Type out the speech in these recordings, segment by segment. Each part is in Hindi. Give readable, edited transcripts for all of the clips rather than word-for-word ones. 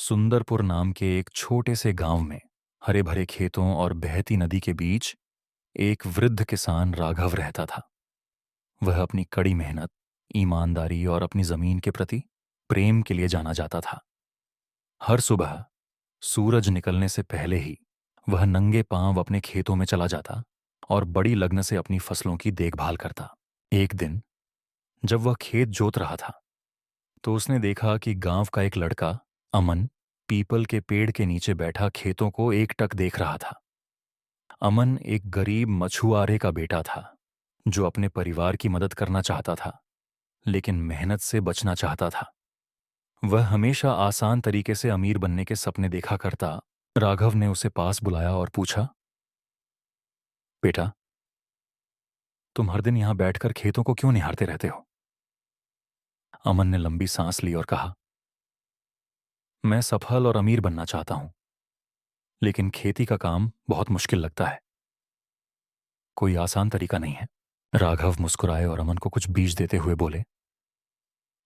सुंदरपुर नाम के एक छोटे से गांव में हरे भरे खेतों और बहती नदी के बीच एक वृद्ध किसान राघव रहता था। वह अपनी कड़ी मेहनत, ईमानदारी और अपनी जमीन के प्रति प्रेम के लिए जाना जाता था। हर सुबह सूरज निकलने से पहले ही वह नंगे पांव अपने खेतों में चला जाता और बड़ी लगन से अपनी फसलों की देखभाल करता। एक दिन जब वह खेत जोत रहा था तो उसने देखा कि गांव का एक लड़का अमन पीपल के पेड़ के नीचे बैठा खेतों को एकटक देख रहा था। अमन एक गरीब मछुआरे का बेटा था जो अपने परिवार की मदद करना चाहता था, लेकिन मेहनत से बचना चाहता था। वह हमेशा आसान तरीके से अमीर बनने के सपने देखा करता। राघव ने उसे पास बुलाया और पूछा, बेटा, तुम हर दिन यहां बैठकर खेतों को क्यों निहारते रहते हो? अमन ने लंबी सांस ली और कहा, मैं सफल और अमीर बनना चाहता हूं, लेकिन खेती का काम बहुत मुश्किल लगता है। कोई आसान तरीका नहीं है। राघव मुस्कुराए और अमन को कुछ बीज देते हुए बोले,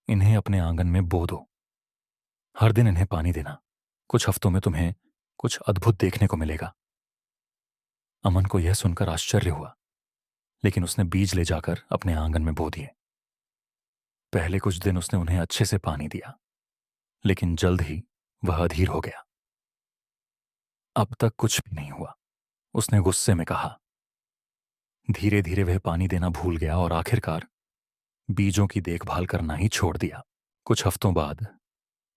इन्हें अपने आंगन में बो दो। हर दिन इन्हें पानी देना। कुछ हफ्तों में तुम्हें कुछ अद्भुत देखने को मिलेगा। अमन को यह सुनकर आश्चर्य हुआ, लेकिन उसने बीज ले जाकर अपने आंगन में बो दिए। पहले कुछ दिन उसने उन्हें अच्छे से पानी दिया, लेकिन जल्द ही वह अधीर हो गया। अब तक कुछ भी नहीं हुआ, उसने गुस्से में कहा। धीरे धीरे वह पानी देना भूल गया और आखिरकार बीजों की देखभाल करना ही छोड़ दिया। कुछ हफ्तों बाद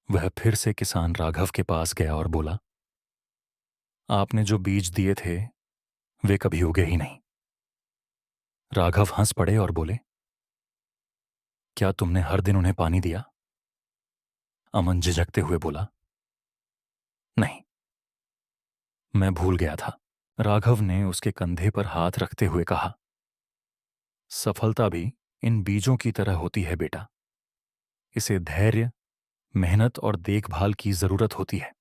वह फिर से किसान राघव के पास गया और बोला, आपने जो बीज दिए थे वे कभी उगे ही नहीं। राघव हंस पड़े और बोले, क्या तुमने हर दिन उन्हें पानी दिया? अमन झिझकते हुए बोला, नहीं, मैं भूल गया था। राघव ने उसके कंधे पर हाथ रखते हुए कहा, सफलता भी इन बीजों की तरह होती है बेटा। इसे धैर्य, मेहनत और देखभाल की जरूरत होती है।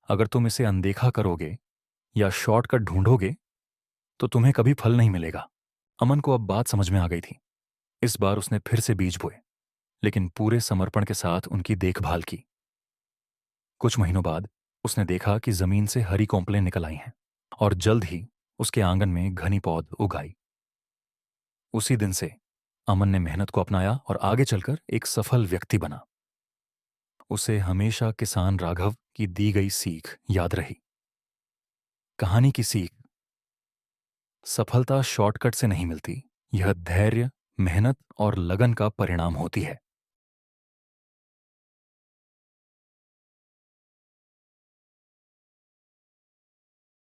अगर तुम इसे अनदेखा करोगे या शॉर्टकट ढूंढोगे तो तुम्हें कभी फल नहीं मिलेगा। अमन को अब बात समझ में आ गई थी। इस बार उसने फिर से बीज बोए, लेकिन पूरे समर्पण के साथ उनकी देखभाल की। कुछ महीनों बाद उसने देखा कि जमीन से हरी कॉम्पलें निकल आई हैं और जल्द ही उसके आंगन में घनी पौध उग आई। उसी दिन से अमन ने मेहनत को अपनाया और आगे चलकर एक सफल व्यक्ति बना। उसे हमेशा किसान राघव की दी गई सीख याद रही। कहानी की सीख, सफलता शॉर्टकट से नहीं मिलती। यह धैर्य, मेहनत और लगन का परिणाम होती है।